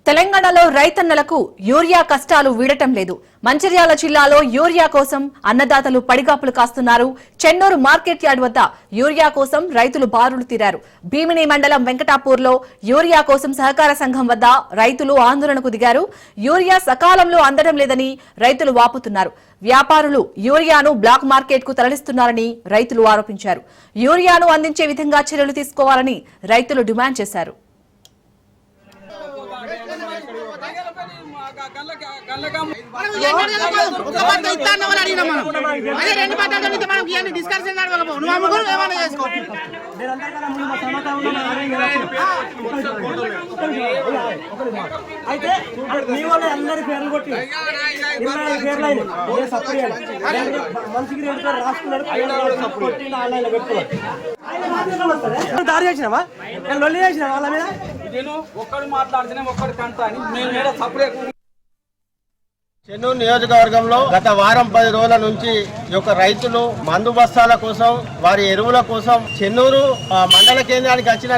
తెలంగాణలో రైతన్నలకు యూరియా కష్టాలు వీడటం లేదు. మంచిర్యాల జిల్లాలో యూరియా కోసం అన్నదాతలు పడిగాపులు కాస్తున్నారు. చెన్నూరు మార్కెట్ యార్డ్ వద్ద యూరియా కోసం రైతులు బారులు తీరారు. భీమిని మండలం వెంకటాపూర్లో యూరియా కోసం సహకార సంఘం వద్ద రైతులు ఆందోళనకు దిగారు. యూరియా సకాలంలో అందడం లేదని రైతులు వాపోతున్నారు. వ్యాపారులు యూరియాను బ్లాక్ మార్కెట్ కు తరలిస్తున్నారని రైతులు ఆరోపించారు. యూరియాను అందించే విధంగా చర్యలు తీసుకోవాలని రైతులు డిమాండ్ చేశారు. అయితే మీ వాళ్ళు అందరి పేర్లు కొట్టి 25 పేర్లు అయినాయి. మనిషికి 2 పేర్లు రాసుకున్నారు. ఆన్లైన్ లో పెట్టుకున్నారు. దారి చేసినావా లొల్లి చేసినా వాళ్ళ మీద నేను ఒక్కడు మాట్లాడుతున్నా ఒక్కడు కంట అని మేము సపరేట్. చెన్నూరు నియోజకవర్గంలో గత వారం 10 రోజుల నుంచి ఈ యొక్క రైతులు మందు బస్తాల కోసం వారి ఎరువుల కోసం చెన్నూరు మండల కేంద్రానికి వచ్చిన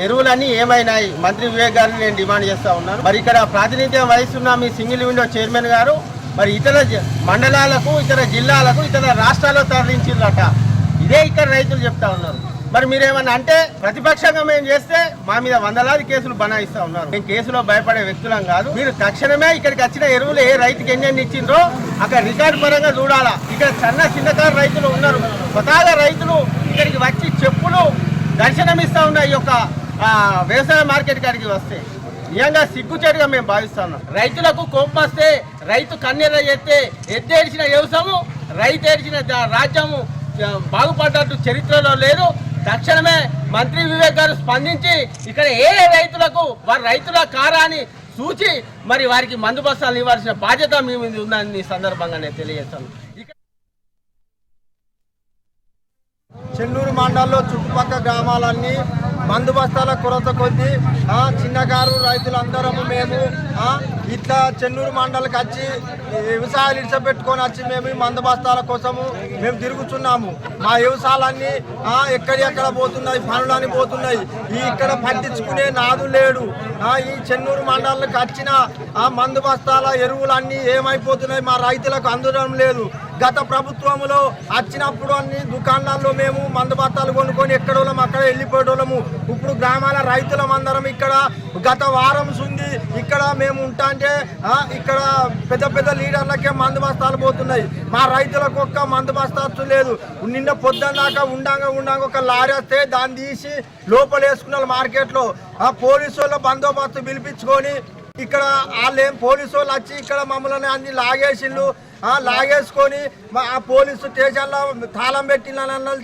ఎరువులన్నీ ఏమైనాయి మంత్రి వివేక్ గారిని నేను డిమాండ్ చేస్తా ఉన్నాను. మరి ఇక్కడ ప్రాతినిధ్యం వహిస్తున్న మీ సింగిల్ విండో చైర్మన్ గారు మరి ఇతర మండలాలకు ఇతర జిల్లాలకు ఇతర రాష్ట్రాల్లో తరలించిందట. ఇదే ఇక్కడ రైతులు చెప్తా ఉన్నారు. మరి మీరేమన్నా అంటే ప్రతిపక్షంగా మేము చేస్తే మా మీద వందలాది కేసులు బనాయిస్తా ఉన్నారు. మేము కేసులో భయపడే వ్యక్తులం కాదు. మీరు తక్షణమే ఇక్కడికి వచ్చిన ఎరువులు ఏ రైతుకి ఎన్ని ఇచ్చిండ్రో అక్కడ రికార్డు పరంగా చూడాలా. ఇక్కడ చిన్నకారు రైతులు ఉన్నారు. స్వతహాగా రైతులు ఇక్కడికి వచ్చి చెప్పులు దర్శనమిస్తా ఉన్నాయి. ఈ యొక్క వ్యవసాయ మార్కెట్ కాడికి వస్తే నిజంగా సిగ్గుచేటుగా మేము భావిస్తున్నాం. రైతులకు కోపం వస్తే రైతు కన్నెర్ర చేస్తే ఎద్దేడిచిన వ్యవసాయము రైతు ఏడిచిన రాజ్యము బాగుపడ్డట్టు చరిత్రలో లేదు. తక్షణమే మంత్రి వివేక్ గారు స్పందించి ఇక్కడ ఏ రైతులకు వారి రైతుల కారాన్ని సూచి మరి వారికి మందు బస్తాలు ఇవ్వాల్సిన బాధ్యత మీ మీద ఉందని సందర్భంగా నేను తెలియజేస్తాను. చెన్నూరు మండలంలో చుట్టుపక్కల గ్రామాలన్నీ మందు బస్తాల కొరత కొద్దీ చిన్నకారు రైతులందరము మేము ఇట్లా చెన్నూరు మండలికి వచ్చి వ్యవసాయాలు ఇడిచిపెట్టుకొని వచ్చి మేము మందు బస్తాల కోసము మేము తిరుగుతున్నాము. మా వ్యవసాయాలన్నీ ఎక్కడెక్కడ పోతున్నాయి, పనులని పోతున్నాయి. ఇక్కడ పట్టించుకునే నాదు లేడు. ఈ చెన్నూరు మండలికి వచ్చిన మందు బస్తాల ఎరువులన్నీ ఏమైపోతున్నాయి, మా రైతులకు అందడం లేదు. గత ప్రభుత్వంలో వచ్చినప్పుడు అన్ని దుకాణాల్లో మేము మందు బస్తాలు కొనుక్కొని ఎక్కడోళ్ళం అక్కడ వెళ్ళిపోయేటోళ్ళము. ఇప్పుడు గ్రామాల రైతులం అందరం ఇక్కడ గత వారం ఉంది ఇక్కడ మేము ఉంటా అంటే ఇక్కడ పెద్ద పెద్ద లీడర్లకే మందు బస్తాలు పోతున్నాయి. మా రైతులకు ఒక్క మందు బస్తా లేదు. నిన్న పొద్దున్న దాకా ఉండంగా ఒక లారీ వస్తే దాన్ని తీసి లోపల వేసుకున్నారు మార్కెట్లో. పోలీసు వాళ్ళ బందోబస్తు పిలిపించుకొని ఇక్కడ వాళ్ళేం పోలీసు వాళ్ళు వచ్చి ఇక్కడ మమ్మల్ని అన్ని లాగేసుకొని ఆ పోలీసు స్టేషన్లో తాళం పెట్టినన్నారు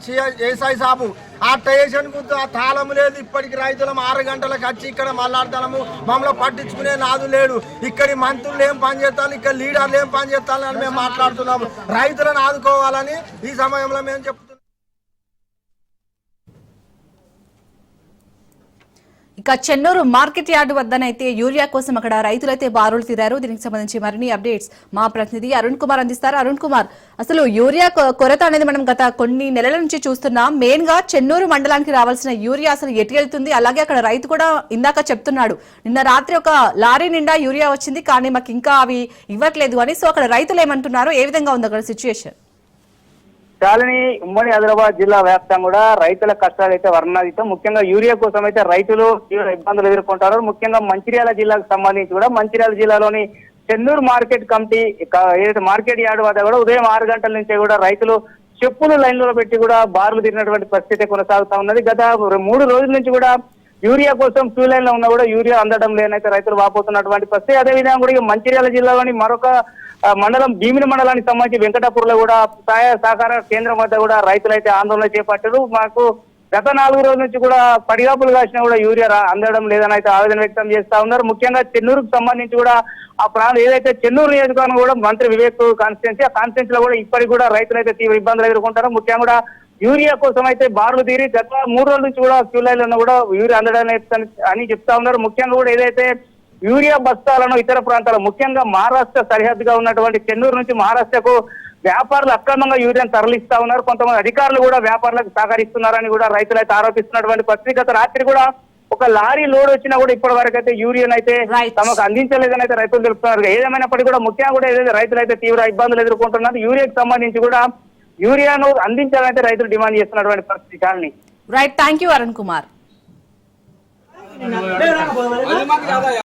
ఏసఐ సాబు. ఆ స్టేషన్కు ఆ తాళం లేదు. ఇప్పటికి రైతులం 6 గంటలకు వచ్చి ఇక్కడ మళ్ళాడతాము. మమ్మల్ని పట్టించుకునే నాదు లేడు. ఇక్కడి మంత్రులు ఏం పని చేస్తాను, ఇక్కడ లీడర్లు ఏం పని చేస్తాను అని మేము మాట్లాడుతున్నాము. రైతులను ఆదుకోవాలని ఈ సమయంలో మేము చెప్తున్నాం. ఇక చెన్నూరు మార్కెట్ యార్డు వద్దనైతే యూరియా కోసం అక్కడ రైతులైతే బారులు తీరారు. దీనికి సంబంధించి మరిన్ని అప్డేట్స్ మా ప్రతినిధి అరుణ్ కుమార్ అందిస్తారు. అరుణ్ కుమార్, అసలు యూరియా కొరత అనేది మనం గత కొన్ని నెలల నుంచి చూస్తున్నాం. మెయిన్ గా చెన్నూరు మండలానికి రావాల్సిన యూరియా అసలు ఎటు వెళ్తుంది? అలాగే అక్కడ రైతు కూడా ఇందాక చెప్తున్నాడు, నిన్న రాత్రి ఒక లారీ నిండా యూరియా వచ్చింది కానీ మాకు ఇంకా అవి ఇవ్వట్లేదు అని. సో అక్కడ రైతులు ఏమంటున్నారు, ఏ విధంగా ఉంది అక్కడ సిచ్యువేషన్? చాలని ఉమ్మడి ఆదిలాబాద్ జిల్లా వ్యాప్తంగా కూడా రైతుల కష్టాలు అయితే వర్ణాతీతం. ముఖ్యంగా యూరియా కోసం అయితే రైతులు తీవ్ర ఇబ్బందులు ఎదుర్కొంటారు. ముఖ్యంగా మంచిర్యాల జిల్లాకు సంబంధించి కూడా మంచిర్యాల జిల్లాలోని చెన్నూరు మార్కెట్ కమిటీ ఏదైతే మార్కెట్ యార్డ్ వద్ద కూడా ఉదయం 6 గంటల నుంచే కూడా రైతులు చెప్పులు లైన్లో పెట్టి కూడా బార్లు తిరిగినటువంటి పరిస్థితి కొనసాగుతా ఉన్నది. గత 3 రోజుల నుంచి కూడా యూరియా కోసం క్యూ లైన్ లో ఉన్నా కూడా యూరియా అందడం లేనైతే రైతులు వాపోతున్నటువంటి పరిస్థితి. అదేవిధంగా కూడా మంచిర్యాల జిల్లాలోని మరొక మండలం భీమిని మండలానికి సంబంధించి వెంకటాపూర్లో కూడా సహాయ సహకార కేంద్రం వద్ద కూడా రైతులైతే ఆందోళన చేపట్టారు. మాకు గత 4 రోజుల నుంచి కూడా పడిగాపులు కాసినా కూడా యూరియా అందడం లేదని అయితే ఆవేదన వ్యక్తం చేస్తా ఉన్నారు. ముఖ్యంగా చెన్నూరుకు సంబంధించి కూడా ఆ ప్రాంతం ఏదైతే చెన్నూరు నియోజకవర్గం కూడా మంత్రి వివేక్ కాన్స్టిట్యున్సీ, ఆ కాన్స్టిట్యున్సీ లో కూడా ఇప్పటికి కూడా రైతులైతే తీవ్ర ఇబ్బందులు ఎదుర్కొంటారు. ముఖ్యంగా కూడా యూరియా కోసం అయితే బారులు తీరి గత 3 రోజుల నుంచి కూడా క్యూ లైన్ లో కూడా యూరియా అందడం అని చెప్తా ఉన్నారు. ముఖ్యంగా కూడా ఏదైతే యూరియా బస్తాలను ఇతర ప్రాంతాలు ముఖ్యంగా మహారాష్ట్ర సరిహద్దుగా ఉన్నటువంటి చెన్నూరు నుంచి మహారాష్ట్రకు వ్యాపారులు అక్రమంగా యూరియాను తరలిస్తా ఉన్నారు. కొంతమంది అధికారులు కూడా వ్యాపారులకు సహకరిస్తున్నారని కూడా రైతులైతే ఆరోపిస్తున్నటువంటి పరిస్థితి. గత రాత్రి కూడా ఒక లారీ లోడ్ వచ్చినా కూడా ఇప్పటి వరకు అయితే యూరియాను అయితే Right. తమకు అందించలేదని అయితే రైతులు తెలుపుతున్నారు. ఏదేమైనప్పటికీ కూడా ముఖ్యంగా కూడా ఏదైతే రైతులు అయితే తీవ్ర ఇబ్బందులు ఎదుర్కొంటున్నారు. యూరియాకి సంబంధించి కూడా యూరియాను అందించాలంటే రైతులు డిమాండ్ చేస్తున్నటువంటి పరిస్థితి చాలని. Right, thank you Arun Kumar. అది మాకు కాదా